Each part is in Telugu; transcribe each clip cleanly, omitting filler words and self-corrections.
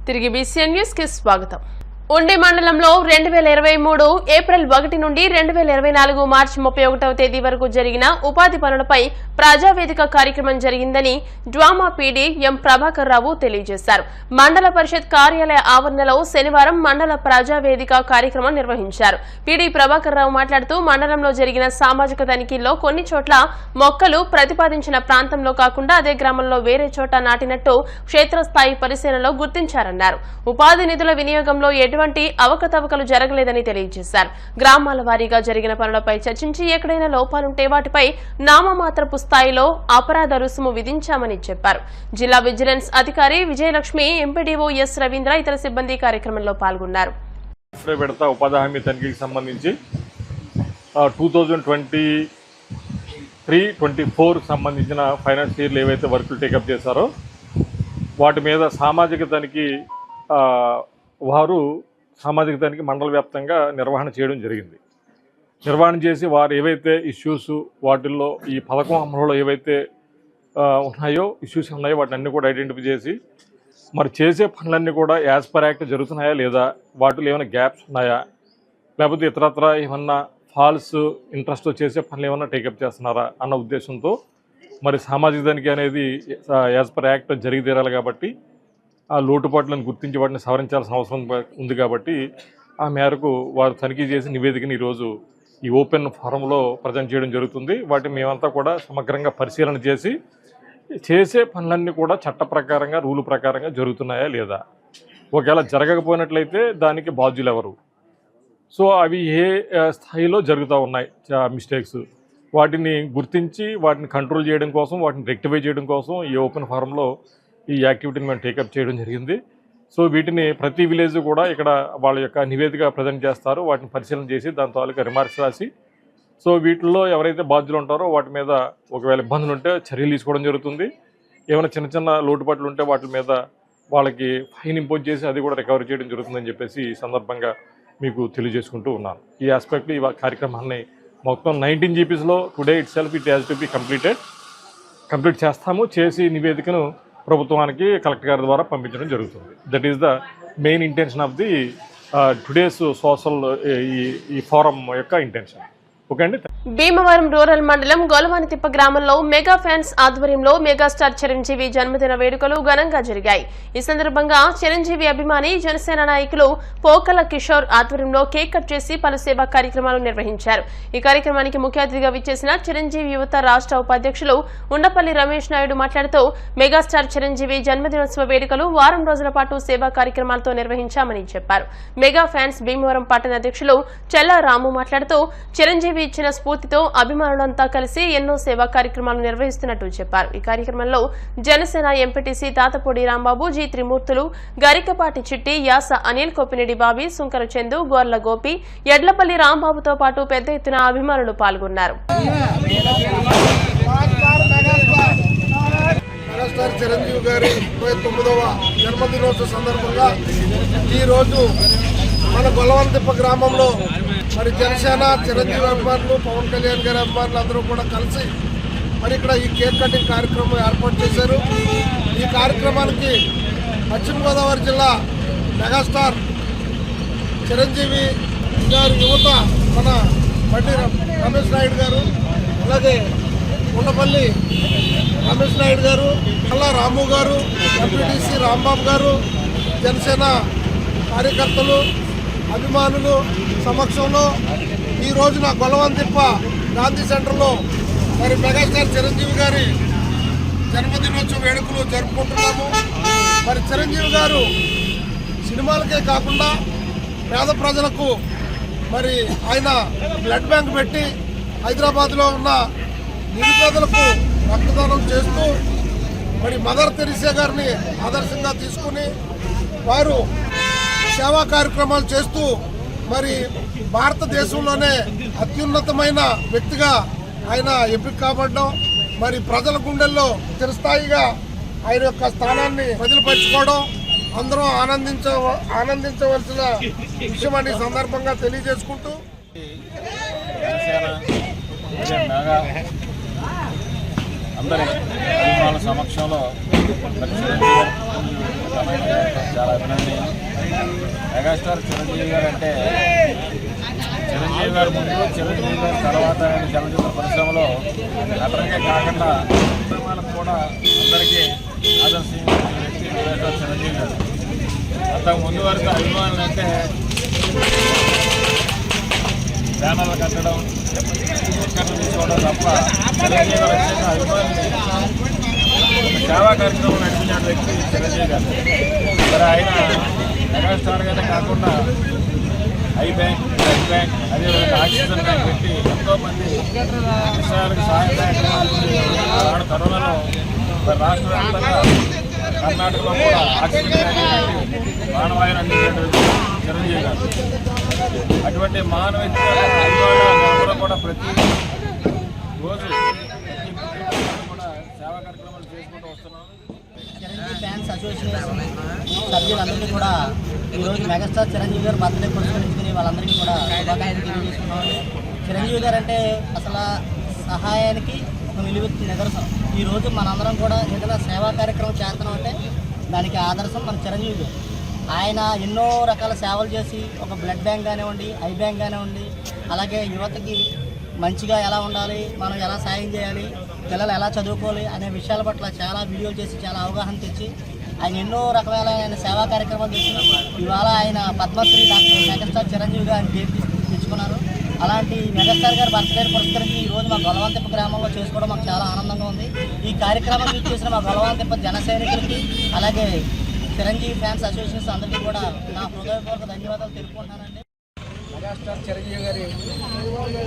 తిరిగి బీసీఎన్ న్యూస్ కి స్వాగతం. ఉండి మండలంలో 2023 ఏప్రిల్ 1 నుండి 2024 మార్చి 31వ తేదీ వరకు జరిగిన ఉపాధి పనులపై ప్రజావేదిక కార్యక్రమం జరిగిందని డ్వామా పీడీ ఎం ప్రభాకర్ రావు తెలియజేశారు. మండల పరిషత్ కార్యాలయ ఆవరణలో శనివారం మండల ప్రజావేదిక కార్యక్రమం నిర్వహించారు. పీడీ ప్రభాకర్ రావు మాట్లాడుతూ మండలంలో జరిగిన సామాజిక తనిఖీల్లో కొన్ని చోట్ల మొక్కలు ప్రతిపాదించిన ప్రాంతంలో కాకుండా అదే గ్రామంలో వేరే చోట నాటినట్టు క్షేత్రస్థాయి పరిశీలనలో గుర్తించారన్నారు. ఉపాధి నిధుల వినియోగంలో ఎటువంటి అవకతవకలు జరగలేదని తెలియజేశారు. గ్రామాల వారీగా జరిగిన పనులపై చర్చించి ఎక్కడైనా లోపాలుంటే వాటిపై నామమాత్రపు స్థాయిలో అపరాధ రుసుము విధించామని చెప్పారు. జిల్లా విజిలెన్స్ అధికారి విజయలక్ష్మి, ఎంపీడీఓ ఎస్ రవీంద్ర ఇతర సిబ్బంది కార్యక్రమంలో పాల్గొన్నారు. ఉపాధి హామీ తనిఖీకి సంబంధించి 2023-24 సంబంధించిన ఫైనాన్స్ ఇయర్లు ఏవైతే వర్కులు టేకప్ చేశారో వాటి మీద సామాజిక తనిఖీ వారు సామాజిక తనిఖీ మండల వ్యాప్తంగా నిర్వహణ చేయడం జరిగింది. నిర్వహణ చేసి వారు ఏవైతే ఇష్యూస్ వాటిల్లో ఈ పథకం అమలులో ఏవైతే ఇష్యూస్ ఉన్నాయో వాటిని అన్నీ కూడా ఐడెంటిఫై చేసి మరి చేసే పనులన్నీ కూడా యాజ్ పర్ యాక్ట్ జరుగుతున్నాయా లేదా, వాటిలో ఏమైనా గ్యాప్స్ ఉన్నాయా, లేకపోతే ఇతరత్ర ఏమన్నా ఫాల్స్ ఇంట్రెస్ట్తో చేసే పనులు ఏమన్నా టేకప్ చేస్తున్నారా అన్న ఉద్దేశంతో మరి సామాజిక తనిఖీ అనేది యాజ్ పర్ యాక్ట్ జరిగి తీరాలి. కాబట్టి ఆ లోటుపాట్లను గుర్తించి వాటిని సవరించాల్సిన అవసరం ఉంది. కాబట్టి ఆ మేరకు వారు తనిఖీ చేసి నివేదికని ఈరోజు ఈ ఓపెన్ ఫోరంలో ప్రజెంట్ చేయడం జరుగుతుంది. వాటిని మేమంతా కూడా సమగ్రంగా పరిశీలన చేసి చేసే పనులన్నీ కూడా చట్ట ప్రకారంగా రూలు ప్రకారంగా జరుగుతున్నాయా లేదా, ఒకవేళ జరగకపోయినట్లయితే దానికి బాధ్యులు ఎవరు, సో అవి ఏ స్థాయిలో జరుగుతూ ఉన్నాయి మిస్టేక్స్, వాటిని గుర్తించి వాటిని కంట్రోల్ చేయడం కోసం, వాటిని రెక్టిఫై చేయడం కోసం ఈ ఓపెన్ ఫోరంలో ఈ యాక్టివిటీని మేము టేకప్ చేయడం జరిగింది. సో వీటిని ప్రతి విలేజ్ కూడా ఇక్కడ వాళ్ళ యొక్క నివేదిక ప్రజెంట్ చేస్తారు. వాటిని పరిశీలన చేసి దాని తాలూకా రిమార్క్స్ రాసి సో వీటిల్లో ఎవరైతే బాధ్యులు ఉంటారో వాటి మీద ఒకవేళ ఇబ్బందులు ఉంటే చర్యలు తీసుకోవడం జరుగుతుంది. ఏమైనా చిన్న చిన్న లోటుపాట్లు ఉంటే వాటి మీద వాళ్ళకి ఫైన్ ఇంపోజ్ చేసి అది కూడా రికవరీ చేయడం జరుగుతుందని చెప్పేసి ఈ సందర్భంగా మీకు తెలియజేసుకుంటూ ఉన్నాను. ఈ ఆస్పెక్ట్లో ఈ కార్యక్రమాన్ని మొత్తం 19 GPsలో today itself it has to be complete చేస్తాము. చేసి నివేదికను ప్రభుత్వానికి కలెక్టర్ గారి ద్వారా పంపించడం జరుగుతుంది. That is the main intention of the today's social ఈ ఫోరం యొక్క ఇంటెన్షన్. ఓకే అండి. భీమవరం రూరల్ మండలం గొలవానితిప్ప గ్రామంలో మెగా ఫ్యాన్స్ ఆధ్వర్యంలో మెగాస్టార్ చిరంజీవి జన్మదిన వేడుకలు ఘనంగా జరిగాయి. ఈ సందర్భంగా చిరంజీవి అభిమాని జనసేన నాయకులు పోకల కిషోర్ ఆధ్వర్యంలో కేక్ కట్ చేసి పలు సేవా కార్యక్రమాలు నిర్వహించారు. ఈ కార్యక్రమానికి ముఖ్య అతిథిగా విచ్చేసిన చిరంజీవి యువత రాష్ట్ర ఉపాధ్యక్షులు ఉండపల్లి రమేష్ నాయుడు మాట్లాడుతూ మెగాస్టార్ చిరంజీవి జన్మదినోత్సవ వేడుకలు వారం రోజుల పాటు సేవా కార్యక్రమాలతో నిర్వహించామని చెప్పారు. మెగా ఫ్యాన్స్ భీమవరం పట్టణ అధ్యక్షులు చెల్లా రాము మాట్లాడుతూ చిరంజీవి ఇచ్చిన స్ఫూర్తితో అభిమానులంతా కలిసి ఎన్నో సేవా కార్యక్రమాలు నిర్వహిస్తున్నట్టు చెప్పారు. ఈ కార్యక్రమంలో జనసేన ఎంపీటీసీ తాతపూడి రాంబాబు, జి త్రిమూర్తులు, గరికపాటి చిట్టి, యాస అనిల్, కొప్పినేడి బాబీ, సుంకర చందు, గోర్ల గోపి, ఎడ్లపల్లి రాంబాబుతో పాటు పెద్ద ఎత్తున అభిమానులు పాల్గొన్నారు. చిరంజీవి గారి 29వ జన్మదినోత్సవ సందర్భంగా ఈరోజు మన గొలవానితిప్ప గ్రామంలో మరి జనసేన చిరంజీవి అభిమానులు, పవన్ కళ్యాణ్ గారి అభిమానులు అందరూ కూడా కలిసి మరి ఇక్కడ ఈ కేక్ కటింగ్ కార్యక్రమం ఏర్పాటు చేశారు. ఈ కార్యక్రమానికి పశ్చిమ గోదావరి జిల్లా మెగాస్టార్ చిరంజీవి గారి యువత మన బండి రమేష్ నాయుడు గారు, అలాగే ఉండపల్లి రమేష్ నాయుడు గారు, అల్లా రాము గారు, ఎంపీటీసీ రాంబాబు గారు, జనసేన కార్యకర్తలు, అభిమానులు సమక్షంలో ఈ రోజున గొలవానితిప్ప గాంధీ సెంటర్లో మరి మెగాస్టార్ చిరంజీవి గారి జన్మదినోత్సవ వేడుకలు జరుపుకుంటున్నాము. మరి చిరంజీవి గారు సినిమాలకే కాకుండా పేద ప్రజలకు మరి ఆయన బ్లడ్ బ్యాంక్ పెట్టి హైదరాబాద్లో ఉన్న నిరుపేదలకు రక్తదానం చేస్తూ మరి మదర్ తెరిసా గారిని ఆదర్శంగా తీసుకుని వారు సేవా కార్యక్రమాలు చేస్తూ మరి భారతదేశంలోనే అత్యున్నతమైన వ్యక్తిగా ఆయన ఎంపిక కాబడ్డం, మరి ప్రజల గుండెల్లో చిరస్థాయిగా ఆయన యొక్క స్థానాన్ని వదిలిపరచుకోవడం అందరూ ఆనందించవలసిన విషయం అని సందర్భంగా తెలియజేసుకుంటూ అందరి అభిమానుల సమక్షంలో చాలా అభినందనీయం. మెగాస్టార్ చిరంజీవి గారు అంటే చిరంజీవి గారు ముందు, చిరంజీవి గారి తర్వాత ఆయన చలనచిత్ర పరిశ్రమలో నటనకే కాకుండా సినిమాలకు కూడా అందరికీ ఆదర్శనీయమైన వ్యక్తి మెగాస్టార్ చిరంజీవి గారు. అంతకు ముందు వరకు అభిమానులు అంటే బ్యానర్లు కట్టడం, టికెట్లు తీసుకోవడం తప్ప చిరంజీవి గారు వచ్చాక అభిమానులు సేవా కార్యక్రమం నడిపించిన వ్యక్తి చిరంజీవి గారు. మరి ఆయన మెగాస్టార్ గానే కాకుండా ఐ బ్యాంక్, బ్లడ్ బ్యాంక్, అదేవిధంగా ఆక్సిజన్ బ్యాంక్ పెట్టి ఎంతోమంది విషయాలకు సహాయం కరోనాలో మరి రాష్ట్ర వ్యాప్తంగా కర్ణాటకలో కూడా ఆక్సిజన్ బ్యాంక్ పెట్టి మానవాయులు అందించేటువంటి చిరంజీవి గారు. అటువంటి మానవత్వ అభిమానులు కూడా ప్రతి రోజు కూడా సేవా కార్యక్రమాలు చేసుకుంటూ వస్తున్నాం. చిరంజీవి ఫ్యాన్స్ అసోసియేషన్ సభ్యులందరికీ కూడా ఈరోజు మెగాస్టార్ చిరంజీవి గారు బర్త్డే పురస్కరించుకుని వాళ్ళందరికీ కూడా శుభాకాంక్షలు తెలియజేస్తున్నాం. చిరంజీవి గారు అంటే అసలు సహాయానికి ఒక నిదర్శనం. ఈరోజు మనందరం కూడా ఏదైనా సేవా కార్యక్రమం చేస్తున్నాం అంటే దానికి ఆదర్శం మన చిరంజీవి గారు. ఆయన ఎన్నో రకాల సేవలు చేసి ఒక బ్లడ్ బ్యాంక్ కానివ్వండి, ఐ బ్యాంక్ కానివ్వండి, అలాగే యువతకి మంచిగా ఎలా ఉండాలి, మనం ఎలా సాయం చేయాలి, పిల్లలు ఎలా చదువుకోవాలి అనే విషయాల పట్ల చాలా వీడియోలు చేసి చాలా అవగాహన తెచ్చి ఆయన ఎన్నో రకాలైన సేవా కార్యక్రమాలు చేసి ఇవాళ ఆయన పద్మశ్రీ డాక్టర్ మెగాస్టార్ చిరంజీవి గారిని పేరు తెచ్చుకున్నారు. అలాంటి మెగాస్టార్ గారి బర్త్డే పురస్కరించి ఈరోజు మా గొలవంతిప్ప గ్రామంలో చేసుకోవడం మాకు చాలా ఆనందంగా ఉంది. ఈ కార్యక్రమం చేసిన మా గొలవంతిప్ప జన సైనికులకి అలాగే చిరంజీవి ఫ్యాన్స్ అసోసియేషన్ అందరికీ కూడా నా హృదయపూర్వక ధన్యవాదాలు తెలుపుకుంటున్నానండి. మెగాస్టార్ చిరంజీవి గారి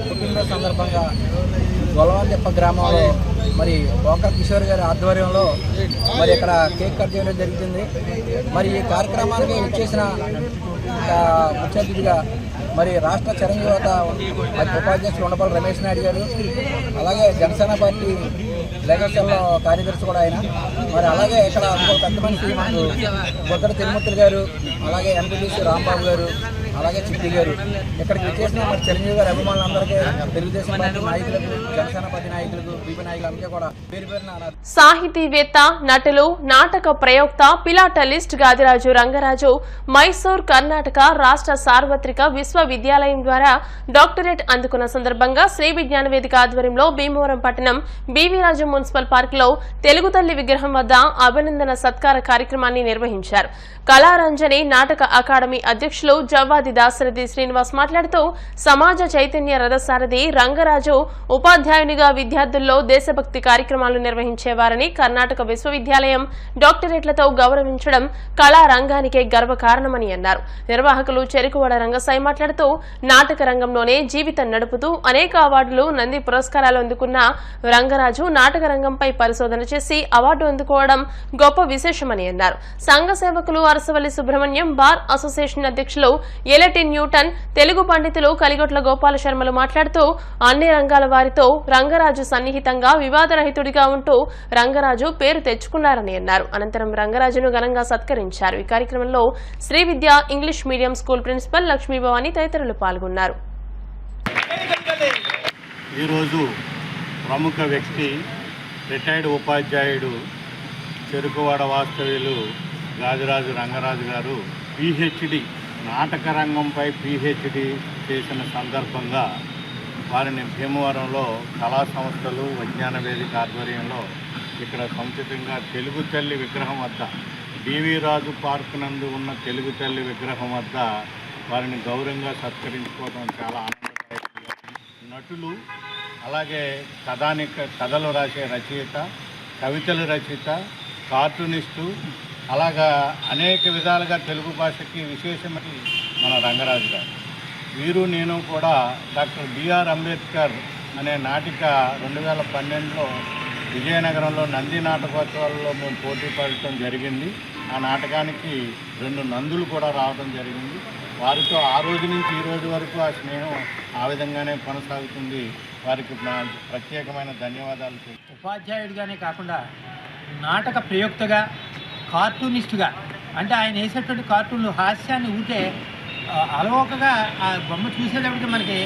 పుట్టినరోజు సందర్భంగా గొలవంతిప్ప గ్రామంలో మరి బోకర్ కిషోర్ గారి ఆధ్వర్యంలో మరి ఇక్కడ కేక్ కట్ చేయడం జరుగుతుంది. మరి ఈ కార్యక్రమానికి వచ్చేసిన ముఖ్య అతిథిగా మరి రాష్ట్ర చిరంజీవి యువత ఉపాధ్యక్షులు ఉండపల్లి రమేష్ నాయుడు గారు, అలాగే జనసేన పార్టీ లేఖల్లో కార్యదర్శి కూడా ఆయన, మరి అలాగే ఇక్కడ ఇంకో పెద్ద మనిషి మనకు బొద్దడ తిరుమూర్తులు గారు, అలాగే ఎంపీటీసీ రాంబాబు గారు, అలాగే చిట్టి గారు ఇక్కడికి వచ్చేసిన మరి చిరంజీవి గారి అభిమానులందరికీ, తెలుగుదేశం పార్టీ నాయకులకు, జనసేన పార్టీ నాయకులకు, బీపీ నాయకులందరికీ కూడా పేరు పేరున సాహితీవేత్త, నటులు, నాటక ప్రయోక్త, పిలాటలిస్ట్ గాదిరాజు రంగరాజు మైసూర్ కర్ణాటక రాష్ట్ర సార్వత్రిక విశ్వవిద్యాలయం ద్వారా డాక్టరేట్ అందుకున్న సందర్భంగా శ్రీ విజ్ఞాన వేదిక ఆధ్వర్యంలో భీమవరం పట్టణం బీవీ రాజు మున్సిపల్ పార్క్ లో తెలుగు తల్లి విగ్రహం వద్ద అభినందన సత్కార కార్యక్రమాన్ని నిర్వహించారు. కళారంజని నాటక అకాడమీ అధ్యక్షులు జవ్వాది దాశరథి శ్రీనివాస్ మాట్లాడుతూ సమాజ చైతన్య రథసారథి రంగరాజు ఉపాధ్యాయునిగా విద్యార్థుల్లో దేశభక్తి కార్యక్రమాలు నిర్వహించేవారని, కర్ణాటక విశ్వవిద్యాలయం డాక్టరేట్లతో గౌరవించడం కళా రంగానికే గర్వకారణమని అన్నారు. నిర్వాహకులు చెరుకువాడ రంగసాయి మాట్లాడుతూ నాటక రంగంలోనే జీవితం నడుపుతూ అనేక అవార్డులు, నంది పురస్కారాలు అందుకున్న రంగరాజు నాటక రంగంపై పరిశోధన చేసి అవార్డు అందుకోవడం గొప్ప విశేషమని అన్నారు. సంఘ సేవకులు అరసవల్లి సుబ్రహ్మణ్యం, బార్ అసోసియేషన్ అధ్యక్షులు ఎలటి న్యూటన్, తెలుగు పండితులు కలిగొట్ల గోపాల శర్మలు మాట్లాడుతూ అన్ని రంగాల వారితో రంగరాజు సన్నిహితంగా వివాదరహితుడిగా ఉంటూ రంగరాజు పేరు తెచ్చుకున్నారని అన్నారు. అనంతరం రంగరాజును ఘనంగా సత్కరించారు. ఈ కార్యక్రమంలో శ్రీ విద్య ఇంగ్లీష్ మీడియం స్కూల్ ప్రిన్సిపల్ లక్ష్మీభవాని తదితరులు పాల్గొన్నారు. ఈరోజు ప్రముఖ వ్యక్తి, రిటైర్డ్ ఉపాధ్యాయుడు, చెరుకువాడ వాస్తవ్యులు గాదిరాజు రంగరాజు గారు పిహెచ్డి, నాటక రంగంపై పిహెచ్డి చేసిన సందర్భంగా వారిని భీమవరంలో కళా సంస్థలు, విజ్ఞాన వేదిక ఆధ్వర్యంలో ఇక్కడ సముచితంగా తెలుగు తల్లి విగ్రహం వద్ద, బీవీ రాజు పార్క్ నందు ఉన్న తెలుగు తల్లి విగ్రహం వద్ద వారిని గౌరవంగా సత్కరించుకోవడం చాలా ఆనందదాయకంగా. నటులు, అలాగే కథలు రాసే రచయిత, కవితలు రచయిత, కార్టూనిస్టు, అలాగా అనేక విధాలుగా తెలుగు భాషకి విశేషమైన మన రంగరాజు గారు. వీరు నేను కూడా డాక్టర్ బిఆర్ అంబేద్కర్ అనే నాటిక 2012లో విజయనగరంలో నంది నాటకోత్సవాల్లో మేము పోటీ పడటం జరిగింది. ఆ నాటకానికి 2 నందులు కూడా రావడం జరిగింది. వారితో ఆ రోజు నుంచి ఈ రోజు వరకు ఆ స్నేహం ఆ విధంగానే కొనసాగుతుంది. వారికి ప్రత్యేకమైన ధన్యవాదాలు. ఉపాధ్యాయుడిగానే కాకుండా నాటక ప్రయోక్తగా, కార్టూనిస్టుగా, అంటే ఆయన వేసేటువంటి కార్టూన్లు హాస్యాన్ని ఊటే అలవోకగా ఆ బొమ్మ చూసేటప్పటికి మనకి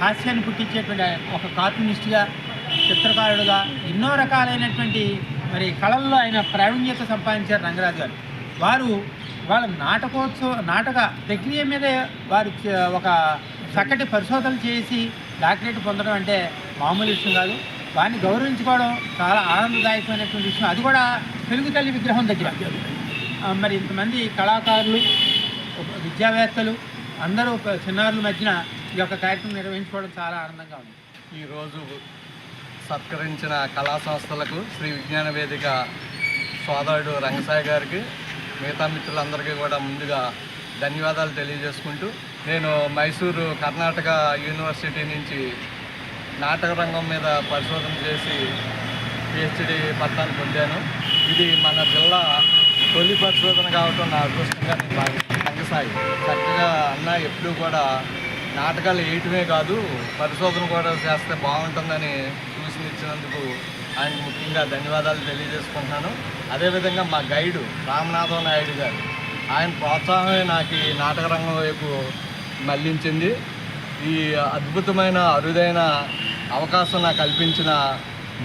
హాస్యాన్ని పుట్టించేటువంటి ఒక కార్టూనిస్టుగా, చిత్రకారుడుగా ఎన్నో రకాలైనటువంటి మరి కళల్లో ఆయన ప్రావీణ్యత సంపాదించారు రంగరాజు గారు. వారు వాళ్ళ నాటక ప్రక్రియ మీదే వారు ఒక చక్కటి పరిశోధన చేసి డాక్టరేట్ పొందడం అంటే మామూలు విషయం కాదు. వారిని గౌరవించుకోవడం చాలా ఆనందదాయకమైనటువంటి విషయం. అది కూడా తెలుగు తల్లి విగ్రహం దగ్గర. మరి ఇంతమంది కళాకారులు, విద్యావేత్తలు అందరూ చిన్నారుల మధ్యన ఈ యొక్క కార్యక్రమం నిర్వహించుకోవడం చాలా ఆనందంగా ఉంది. ఈరోజు సత్కరించిన కళా సంస్థలకు శ్రీ విజ్ఞాన వేదిక సోదరుడు రంగసాయి గారికి, మిగతా మిత్రులందరికీ కూడా ముందుగా ధన్యవాదాలు తెలియజేసుకుంటూ, నేను మైసూరు కర్ణాటక యూనివర్సిటీ నుంచి నాటక రంగం మీద పరిశోధన చేసి పిహెచ్డి పట్టాన్ని పొందాను. ఇది మన జిల్లా తొలి పరిశోధన కావటం నా అదృష్టంగా నేను భావిస్తాను. రంగసాయి చక్కగా అన్న ఎప్పుడూ కూడా నాటకాలు వేయటమే కాదు, పరిశోధన కూడా చేస్తే బాగుంటుందని సూచనిచ్చినందుకు ఆయనకు ముఖ్యంగా ధన్యవాదాలు తెలియజేసుకుంటున్నాను. అదేవిధంగా మా గైడు రామనాథం నాయుడు గారు, ఆయన ప్రోత్సాహమే నాకు ఈ నాటక రంగం వైపు మళ్లించింది. ఈ అద్భుతమైన అరుదైన అవకాశం నాకు కల్పించిన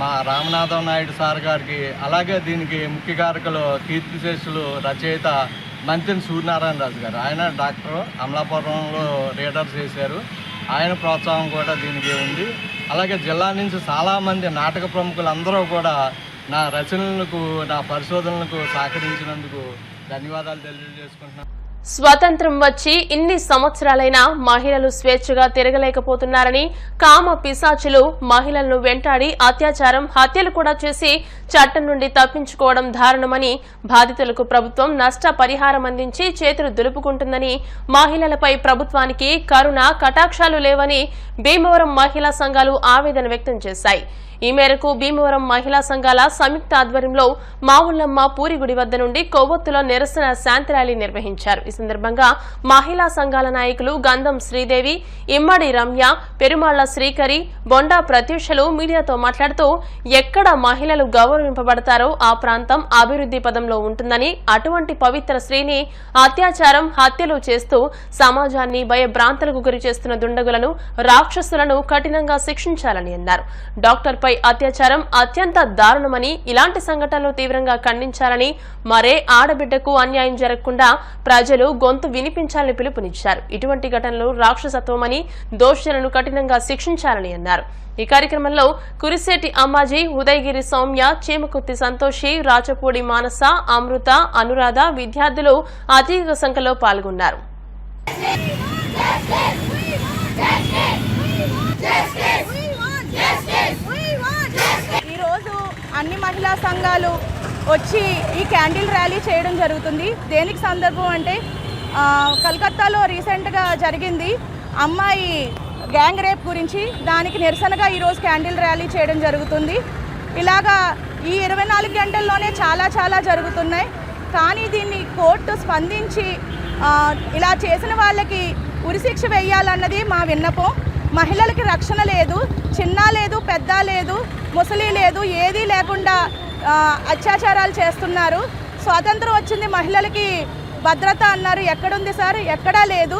మా రామనాథం నాయుడు సార్ గారికి, అలాగే దీనికి ముఖ్య కారకులు కీర్తిశేషులు రచయిత మంతెన సూర్యనారాయణ రాజు గారు, ఆయన డాక్టర్, అమలాపురంలో రీడర్ చేశారు. ఆయన ప్రోత్సాహం కూడా దీనికి ఉంది. అలాగే జిల్లా నుంచి చాలామంది నాటక ప్రముఖులందరూ కూడా నా రచనలకు, నా పరిశోధనలకు సహకరించినందుకు ధన్యవాదాలు తెలియజేసుకుంటున్నాను. స్వతంత్రం వచ్చి ఇన్ని సంవత్సరాలైనా మహిళలు స్వేచ్ఛగా తిరగలేకపోతున్నారని, కామ పిశాచులు మహిళలను వెంటాడి అత్యాచారం, హత్యలు కూడా చేసి చట్టం నుండి తప్పించుకోవడం దారుణమని, బాధితులకు ప్రభుత్వం నష్టపరిహారం అందించి చేతులు దులుపుకుంటుందని, మహిళలపై ప్రభుత్వానికి కరుణ కటాక్షాలు లేవని భీమవరం మహిళా సంఘాలు ఆవేదన వ్యక్తం చేశాయి. ఈ మేరకు భీమవరం మహిళా సంఘాల సంయుక్త ఆధ్వర్యంలో మావుల్లమ్మ పూరిగుడి వద్ద నుండి కొవ్వొత్తుల నిరసన శాంతి ర్యాలీ నిర్వహించారు. ఈ సందర్భంగా మహిళా సంఘాల నాయకులు గంధం శ్రీదేవి, ఇమ్మడి రమ్య, పెరుమాళ్ల శ్రీకరి, బొండా ప్రత్యూషలు మీడియాతో మాట్లాడుతూ, ఎక్కడ మహిళలు గౌరవింపబడతారో ఆ ప్రాంతం అభివృద్ధి పదంలో ఉంటుందని, అటువంటి పవిత్ర స్త్రీని అత్యాచారం, హత్యలు చేస్తూ సమాజాన్ని భయభ్రాంతులకు గురి చేస్తున్న దుండగులను, రాక్షసులను కఠినంగా శిక్షించాలని అన్నారు. డాక్టర్ అత్యాచారం అత్యంత దారుణమని, ఇలాంటి సంఘటనలు తీవ్రంగా ఖండించాలని, మరే ఆడబిడ్డకు అన్యాయం జరగకుండా ప్రజలు గొంతు వినిపించాలని పిలుపునిచ్చారు. ఇటువంటి ఘటనలు రాక్షసత్వమని, దోషులను కఠినంగా శిక్షించాలని అన్నారు. ఈ కార్యక్రమంలో కురిసేటి అమ్మాజీ, ఉదయగిరి సౌమ్య, చీమకుర్తి సంతోషి, రాచపూడి మానస, అమృత, అనురాధ విద్యార్థులు అధిక సంఖ్యలో పాల్గొన్నారు. ఈరోజు అన్ని మహిళా సంఘాలు వచ్చి ఈ క్యాండిల్ ర్యాలీ చేయడం జరుగుతుంది. దేనికి సందర్భం అంటే కలకత్తాలో రీసెంట్గా జరిగింది అమ్మాయి గ్యాంగ్ రేప్ గురించి. దానికి నిరసనగా ఈరోజు క్యాండిల్ ర్యాలీ చేయడం జరుగుతుంది. ఇలాగా ఈ 24 గంటల్లోనే చాలా జరుగుతున్నాయి. కానీ దీన్ని కోర్టు స్పందించి ఇలా చేసిన వాళ్ళకి ఉరిశిక్ష వేయాలన్నది మా విన్నపం. మహిళలకి రక్షణ లేదు, చిన్న లేదు, పెద్ద లేదు, ముసలి లేదు, ఏదీ లేకుండా అత్యాచారాలు చేస్తున్నారు. స్వాతంత్రం వచ్చింది, మహిళలకి భద్రత అన్నారు. ఎక్కడుంది సార్? ఎక్కడా లేదు.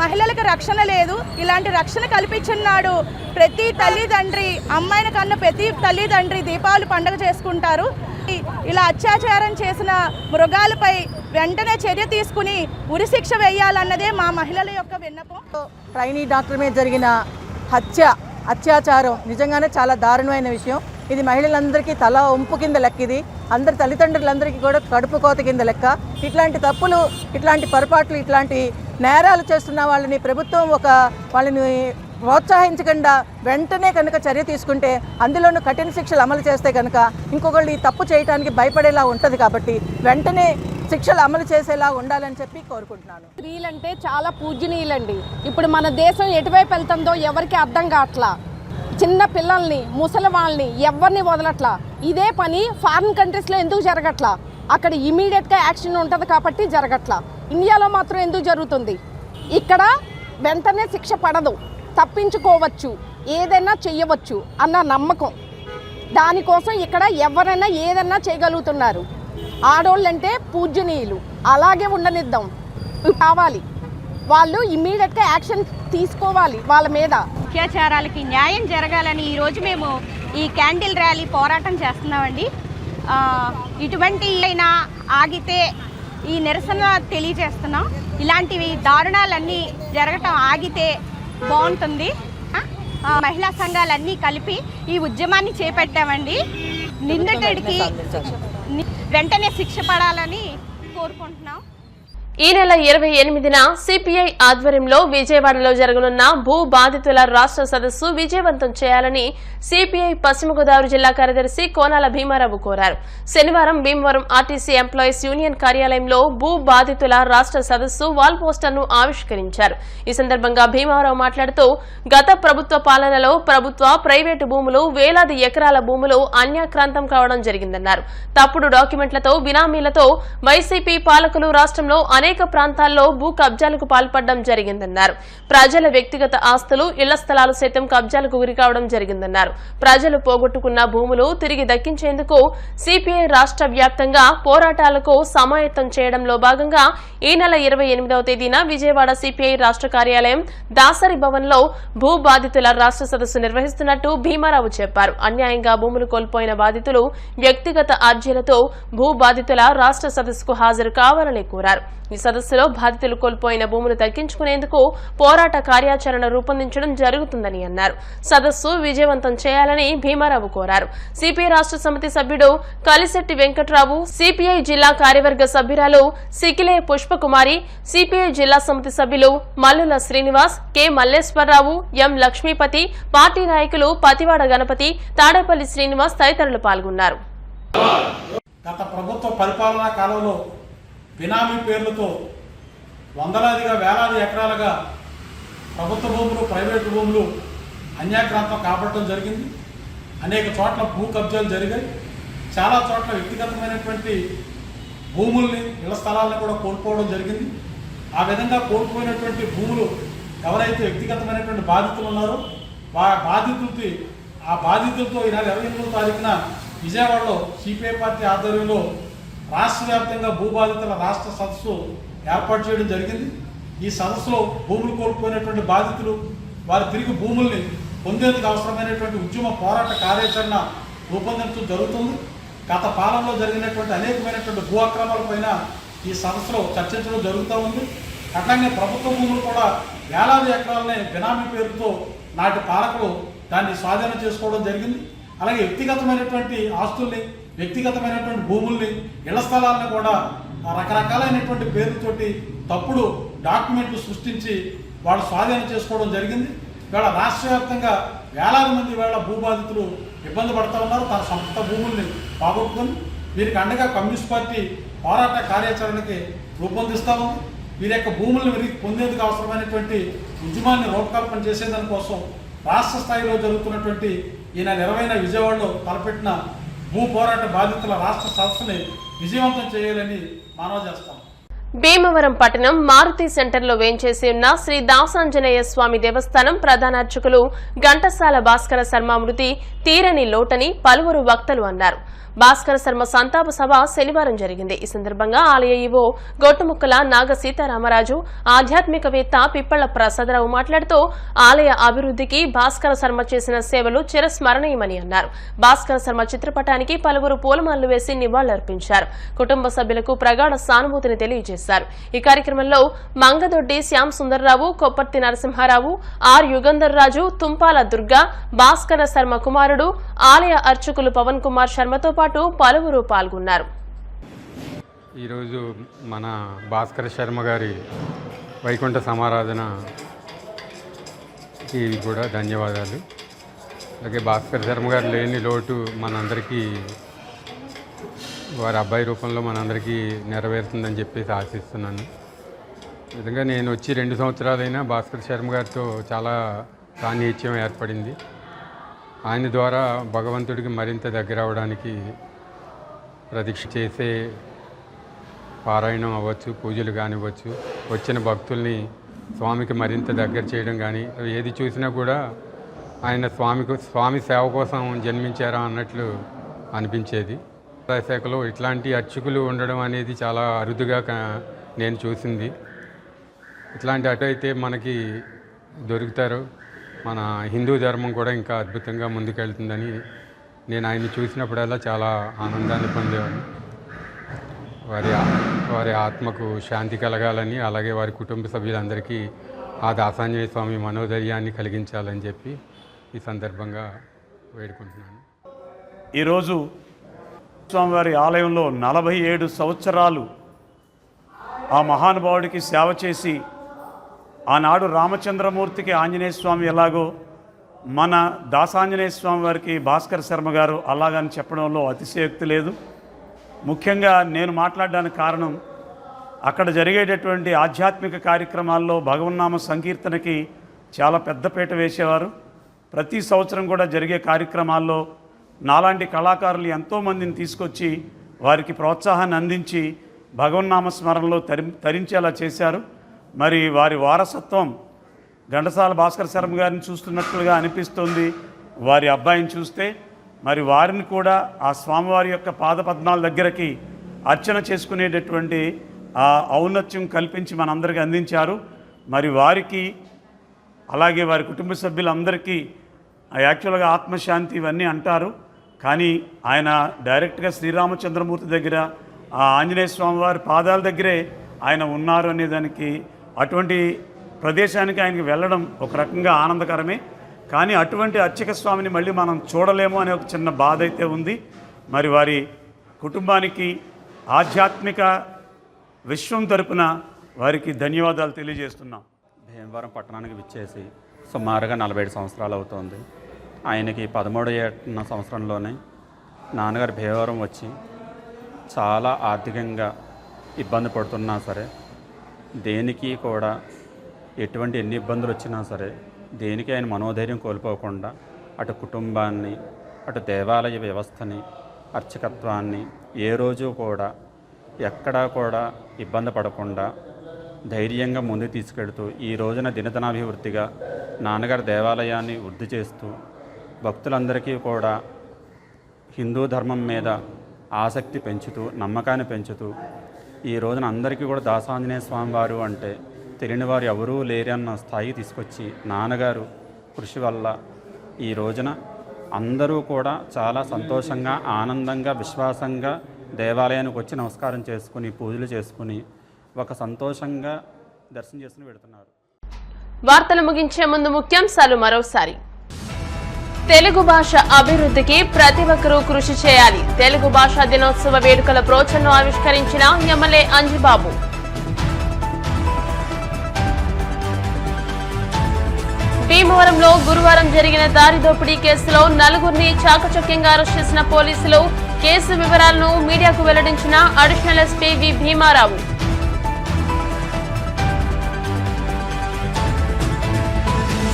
మహిళలకు రక్షణ లేదు. ఇలాంటి రక్షణ కల్పించున్నాడు ప్రతి తల్లిదండ్రి, అమ్మాయిని కన్న ప్రతి తల్లిదండ్రి దీపావళి పండుగ చేసుకుంటారు. ఇలా అత్యాచారం చేసిన మృగాలపై వెంటనే చర్య తీసుకుని ఉరిశిక్ష వేయాలన్నదే మా మహిళల యొక్క విన్నపం. ట్రైనీ డాక్టర్ మీద జరిగిన అత్యాచారం నిజంగానే చాలా దారుణమైన విషయం. ఇది మహిళలందరికీ తల వంపు కింద లెక్క. ఇది అందరి తల్లిదండ్రులందరికీ కూడా కడుపు కోత కింద లెక్క. ఇట్లాంటి తప్పులు, ఇట్లాంటి పొరపాట్లు, ఇట్లాంటి నేరాలు చేస్తున్న వాళ్ళని ప్రభుత్వం వాళ్ళని ప్రోత్సహించకుండా వెంటనే కనుక చర్య తీసుకుంటే, అందులోనూ కఠిన శిక్షలు అమలు చేస్తే కనుక ఇంకొకళ్ళు ఈ తప్పు చేయడానికి భయపడేలా ఉంటుంది. కాబట్టి వెంటనే శిక్షలు అమలు చేసేలా ఉండాలని చెప్పి కోరుకుంటున్నాను. స్త్రీలంటే చాలా పూజనీయులండి. ఇప్పుడు మన దేశం ఎటువైపు వెళ్తుందో ఎవరికి అర్థం కావట్లా. చిన్న పిల్లల్ని, ముసలి వాళ్ళని ఎవరిని వదలట్లా. ఇదే పని ఫారిన్ కంట్రీస్లో ఎందుకు జరగట్లా? అక్కడ ఇమీడియట్గా యాక్షన్ ఉంటుంది కాబట్టి జరగట్లా. ఇండియాలో మాత్రం ఎందుకు జరుగుతుంది? ఇక్కడ వెంటనే శిక్ష పడదు, తప్పించుకోవచ్చు, ఏదైనా చెయ్యవచ్చు అన్న నమ్మకం. దానికోసం ఇక్కడ ఎవరైనా ఏదైనా చేయగలుగుతున్నారు. ఆడోళ్ళంటే పూజ్యనీయులు, అలాగే ఉండనిద్దాం. కావాలి, వాళ్ళు ఇమ్మీడియట్గా యాక్షన్ తీసుకోవాలి వాళ్ళ మీద. అత్యాచారాలకి న్యాయం జరగాలని ఈరోజు మేము ఈ క్యాండిల్ ర్యాలీ పోరాటం చేస్తున్నామండి. ఇటువంటి అయినా ఆగితే ఈ నిరసన తెలియజేస్తున్నాం. ఇలాంటివి దారుణాలన్నీ జరగటం ఆగితే బాగుంటుంది. మహిళా సంఘాలన్నీ కలిపి ఈ ఉద్యమాన్ని చేపట్టామండి. నిందితుడికి వెంటనే శిక్ష పడాలని కోరుకుంటున్నాం. ఈ నెల 28న సిపిఐ ఆధ్వర్యంలో విజయవాడలో జరగనున్న భూ బాధితుల రాష్ట్ర సదస్సు విజయవంతం చేయాలని సిపిఐ పశ్చిమ గోదావరి జిల్లా కార్యదర్శి కోనాల భీమారావు కోరారు. శనివారం భీమవరం ఆర్టీసీ ఎంప్లాయీస్ యూనియన్ కార్యాలయంలో భూ బాధితుల రాష్ట్ర సదస్సు వాల్ పోస్టర్ను ఆవిష్కరించారు. ఈ సందర్భంగా భీమారావు మాట్లాడుతూ గత ప్రభుత్వ పాలనలో ప్రభుత్వ ప్రైవేటు భూములు వేలాది ఎకరాల భూములు అన్యాక్రాంతం కావడం జరిగిందన్నారు. తప్పుడు డాక్యుమెంట్లతో బినామీలతో వైసీపీ పాలకులు రాష్ట్రంలో అనేక ప్రాంతాల్లో భూ కబ్జాలకు పాల్పడడం జరిగిందన్నారు. ప్రజల వ్యక్తిగత ఆస్తులు, ఇళ్ల స్థలాలు సైతం కబ్జాలకు గురికావడం జరిగిందన్నారు. ప్రజలు పోగొట్టుకున్న భూములు తిరిగి దక్కించేందుకు సిపిఐ రాష్ట్ర వ్యాప్తంగా పోరాటాలకు సమాయత్తం చేయడంలో భాగంగా ఈ నెల 28వ తేదీన విజయవాడ సిపిఐ రాష్ట్ర కార్యాలయం దాసరి భవన్లో భూ బాధితుల రాష్ట్ర సదస్సు నిర్వహిస్తున్నట్టు భీమారావు చెప్పారు. అన్యాయంగా భూములు కోల్పోయిన బాధితులు వ్యక్తిగత అర్జీలతో భూ బాధితుల రాష్ట్ర సదస్సుకు హాజరు కావాలని కోరారు. ఈ సదస్సులో బాధితులు కోల్పోయిన భూములు తగ్గించుకునేందుకు పోరాట కార్యాచరణ రూపొందించడం జరుగుతుందని అన్నారు. సదస్సు విజయవంతం చేయాలని భీమారావు కోరారు. సిపిఐ రాష్ట్ర సమితి సభ్యుడు కలిశెట్టి వెంకట్రావు, సిపిఐ జిల్లా కార్యవర్గ సభ్యురాలు సికిలే పుష్పకుమారి, సిపిఐ జిల్లా సమితి సభ్యులు మల్లుల శ్రీనివాస్, కె మల్లేశ్వరరావు, ఎం లక్ష్మీపతి, పార్టీ నాయకులు పతివాడ గణపతి, తాడేపల్లి శ్రీనివాస్ తదితరులు పాల్గొన్నారు. గత ప్రభుత్వ పరిపాలనా కాలంలో బినామీ పేర్లతో వందలాదిగా వేలాది ఎకరాలుగా ప్రభుత్వ భూములు, ప్రైవేటు భూములు అన్యాక్రాంతం కాబట్టడం జరిగింది. అనేక చోట్ల భూ కబ్జాలు జరిగాయి. చాలా చోట్ల వ్యక్తిగతమైనటువంటి భూముల్ని, ఇళ్ల స్థలాలను కూడా కోల్పోవడం జరిగింది. ఆ విధంగా కోల్పోయినటువంటి భూములు ఎవరైతే వ్యక్తిగతమైనటువంటి బాధితులు ఉన్నారో ఆ బాధితులతో ఈ నెల 28వ తారీఖున విజయవాడలో సిపిఐ పార్టీ ఆధ్వర్యంలో రాష్ట్ర వ్యాప్తంగా భూబాధితుల రాష్ట్ర సదస్సు ఏర్పాటు చేయడం జరిగింది. ఈ సదస్సులో భూములు కోల్పోయినటువంటి బాధితులు వారి తిరిగి భూముల్ని పొందేందుకు అవసరమైనటువంటి ఉద్యమ పోరాట కార్యాచరణ రూపొందించడం జరుగుతుంది. గత పాలనలో జరిగినటువంటి అనేకమైనటువంటి భూ అక్రమాలపైన ఈ సదస్సులో చర్చించడం జరుగుతూ ఉంది. అట్లాగే ప్రభుత్వ భూములు కూడా వేలాది ఎకరాలనే బినామీ పేరుతో నాటి పాలకులు దాన్ని స్వాధీనం చేసుకోవడం జరిగింది. అలాగే వ్యక్తిగతమైనటువంటి ఆస్తుల్ని, వ్యక్తిగతమైనటువంటి భూముల్ని, ఇళ్ల స్థలాలను కూడా రకరకాలైనటువంటి పేరుతోటి తప్పుడు డాక్యుమెంట్లు సృష్టించి వాళ్ళు స్వాధీనం చేసుకోవడం జరిగింది. ఇవాళ రాష్ట్ర వ్యాప్తంగా వేలాది మంది వేళ భూబాధితులు ఇబ్బంది పడుతూ ఉన్నారు. తన సొంత భూముల్ని పోగొట్టుకొని వీరికి అండగా కమ్యూనిస్ట్ పార్టీ పోరాట కార్యాచరణకి రూపొందిస్తూ ఉంది. వీరి యొక్క భూములను వీరికి పొందేందుకు అవసరమైనటువంటి ఉద్యమాన్ని రూపకల్పన చేసేదానికోసం రాష్ట్ర స్థాయిలో జరుగుతున్నటువంటి ఈ నెల 20న విజయవాడలో తలపెట్టిన భూ పోరాట బాధితుల రాష్ట్ర సదస్సుని విజయవంతం చేయాలని మనవి చేస్తాం. భీమవరం పట్టణం మారుతి సెంటర్లో వేంచేసి ఉన్న శ్రీ దాసాంజనేయ స్వామి దేవస్థానం ప్రధాన అర్చకులు ఘంటసాల భాస్కర శర్మ మృతి తీరని లోటని పలువురు వక్తలు అన్నారు. భాస్కర శర్మ సంతాప సభ శనివారం జరిగింది. ఈ సందర్భంగా ఆలయ ఈవో గొట్టుముక్కల నాగ సీతారామరాజు, ఆధ్యాత్మికవేత్త పిప్పళ్ల ప్రసాదరావు మాట్లాడుతూ ఆలయ అభివృద్ధికి భాస్కర శర్మ చేసిన సేవలు చిరస్మరణీయమని అన్నారు. భాస్కర శర్మ చిత్రపటానికి పలువురు పూలమాలలు వేసి నివాళులర్పించారు. కుటుంబ సభ్యులకు ప్రగాఢ సానుభూతిని తెలియజేశారు. ఈ కార్యక్రమంలో మంగదొడ్డి శ్యామ్ సుందర్రావు, కొప్పర్తి నరసింహారావు, ఆర్ యుగంధర్ రాజు, తుంపాల దుర్గా, భాస్కర శర్మ కుమారుడు, ఆలయ అర్చకులు పవన్ కుమార్ శర్మతో పాటు పలువురు పాల్గొన్నారు. ఈరోజు మన భాస్కర శర్మ గారి వైకుంఠ సమారాధనకి కూడా ధన్యవాదాలు. అలాగే భాస్కర శర్మ గారు లేని లోటు మనందరికీ వారి అబ్బాయి రూపంలో మనందరికీ నెరవేరుతుందని చెప్పేసి ఆశిస్తున్నాను. విధంగా నేను వచ్చి 2 సంవత్సరాలైనా భాస్కర శర్మ గారితో చాలా సాన్నిహిత్యం ఏర్పడింది. ఆయన ద్వారా భగవంతుడికి మరింత దగ్గర అవడానికి ప్రదీక్ష చేసే పారాయణం అవ్వచ్చు, పూజలు కానివ్వచ్చు, వచ్చిన భక్తుల్ని స్వామికి మరింత దగ్గర చేయడం కానీ ఏది చూసినా కూడా ఆయన స్వామి సేవ కోసం జన్మించారా అన్నట్లు అనిపించేది. శాఖలో ఇట్లాంటి అర్చకులు ఉండడం అనేది చాలా అరుదుగా నేను చూసింది. ఇట్లాంటి అటు అయితే మనకి దొరుకుతారు. మన హిందూ ధర్మం కూడా ఇంకా అద్భుతంగా ముందుకెళ్తుందని నేను ఆయన్ని చూసినప్పుడల్లా చాలా ఆనందాన్ని పొందేవాడిని. వారి ఆత్మకు శాంతి కలగాలని, అలాగే వారి కుటుంబ సభ్యులందరికీ ఆ దాసాంజనేయ స్వామి మనోధైర్యాన్ని కలిగించాలని చెప్పి ఈ సందర్భంగా వేడుకుంటున్నాను. ఈరోజు స్వామివారి ఆలయంలో 47 సంవత్సరాలు ఆ మహానుభావుడికి సేవ చేసి ఆనాడు రామచంద్రమూర్తికి ఆంజనేయ స్వామి ఎలాగో మన దాసాంజనేయ స్వామి వారికి భాస్కర్ శర్మ గారు అలాగని చెప్పడంలో అతిశయోక్తి లేదు. ముఖ్యంగా నేను మాట్లాడడానికి కారణం అక్కడ జరిగేటటువంటి ఆధ్యాత్మిక కార్యక్రమాల్లో భగవన్నామ సంకీర్తనకి చాలా పెద్దపీట వేసేవారు. ప్రతి సంవత్సరం కూడా జరిగే కార్యక్రమాల్లో నాలాంటి కళాకారులు ఎంతోమందిని తీసుకొచ్చి వారికి ప్రోత్సాహాన్ని అందించి భగవన్నామ స్మరణలో తరించేలా చేశారు. మరి వారి వారసత్వం ఘంటసాల భాస్కర్ శర్మ గారిని చూస్తున్నట్లుగా అనిపిస్తుంది వారి అబ్బాయిని చూస్తే. మరి వారిని కూడా ఆ స్వామివారి యొక్క పాదపద్మాల దగ్గరికి అర్చన చేసుకునేటటువంటి ఆ ఔన్నత్యం కల్పించి మనందరికీ అందించారు. మరి వారికి అలాగే వారి కుటుంబ సభ్యులందరికీ యాక్చువల్గా ఆత్మశాంతి ఇవన్నీ అంటారు, కానీ ఆయన డైరెక్ట్గా శ్రీరామచంద్రమూర్తి దగ్గర ఆ ఆంజనేయ స్వామి వారి పాదాల దగ్గరే ఆయన ఉన్నారు అనేదానికి, అటువంటి ప్రదేశానికి ఆయనకి వెళ్ళడం ఒక రకంగా ఆనందకరమే. కానీ అటువంటి అర్చక స్వామిని మళ్ళీ మనం చూడలేము అనే ఒక చిన్న బాధ అయితే ఉంది. మరి వారి కుటుంబానికి ఆధ్యాత్మిక విశ్వం తరపున వారికి ధన్యవాదాలు తెలియజేస్తున్నాం. భీమవరం పట్టణానికి విచ్చేసి సుమారుగా 47 సంవత్సరాలు అవుతోంది. ఆయనకి 13వ సంవత్సరంలోనే నాన్నగారు భీమవరం వచ్చి చాలా ఆర్థికంగా ఇబ్బంది పడుతున్నా సరే, దేనికి కూడా ఎన్ని ఇబ్బందులు వచ్చినా సరే దేనికి ఆయన మనోధైర్యం కోల్పోకుండా అటు కుటుంబాన్ని, అటు దేవాలయ వ్యవస్థని, అర్చకత్వాన్ని ఏ రోజు కూడా ఎక్కడా కూడా ఇబ్బంది పడకుండా ధైర్యంగా ముందుకు తీసుకెడుతూ ఈ రోజున దినదినాభివృద్ధిగా నాన్నగారి దేవాలయాన్ని వృద్ధి చేస్తూ భక్తులందరికీ కూడా హిందూ ధర్మం మీద ఆసక్తి పెంచుతూ, నమ్మకాన్ని పెంచుతూ ఈ రోజున అందరికీ కూడా దాసాంజనేయ స్వామి వారు అంటే తెలియని వారు ఎవరూ లేరన్న స్థాయి తీసుకొచ్చి నాన్నగారు కృషి వల్ల ఈ రోజున అందరూ కూడా చాలా సంతోషంగా, ఆనందంగా, విశ్వాసంగా దేవాలయానికి వచ్చి నమస్కారం చేసుకుని, పూజలు చేసుకుని ఒక సంతోషంగా దర్శనం చేసుకుని వెళుతున్నారు. వార్తలు ముగించే ముందు ముఖ్యాంశాలు మరోసారి. తెలుగు భాష అభివృద్ధికి ప్రతి ఒక్కరూ కృషి చేయాలి. తెలుగు భాషా దినోత్సవ వేడుకల బ్రోచర్ను ఆవిష్కరించిన ఎమ్మెల్యే అంజిబాబు. భీమవరంలో గురువారం జరిగిన దారి దోపిడీ కేసులో 4గురిని చాకచక్యంగా అరెస్ట్ చేసిన పోలీసులు. కేసు వివరాలను మీడియాకు వెల్లడించిన అడిషనల్ ఎస్పీ వి భీమారావు.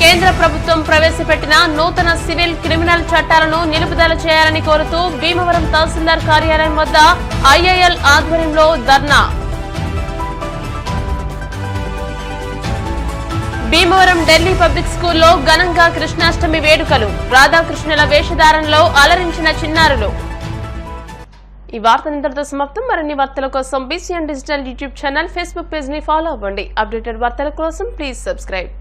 కేంద్ర ప్రభుత్వం ప్రవేశపెట్టిన నూతన సివిల్, క్రిమినల్ చట్టాలను నిలుపుదల చేయాలని కోరుతూ భీమవరం తహసీల్దార్ కార్యాలయం వద్ద ఐఐఎల్ ఆధ్వర్యంలో ధర్నా. భీమవరం ఢిల్లీ పబ్లిక్ స్కూల్లో ఘనంగా కృష్ణాష్టమి వేడుకలు. రాధాకృష్ణుల వేషధారణలో అలరించిన చిన్నారులు. ఈ వార్త ఇంతటితో సమాప్తం. మరిన్ని వార్తల కోసం BCN digital YouTube channel, Facebook page ని ఫాలో అవ్వండి. అప్డేటెడ్ వార్తల కోసం ప్లీజ్ సబ్స్క్రైబ్.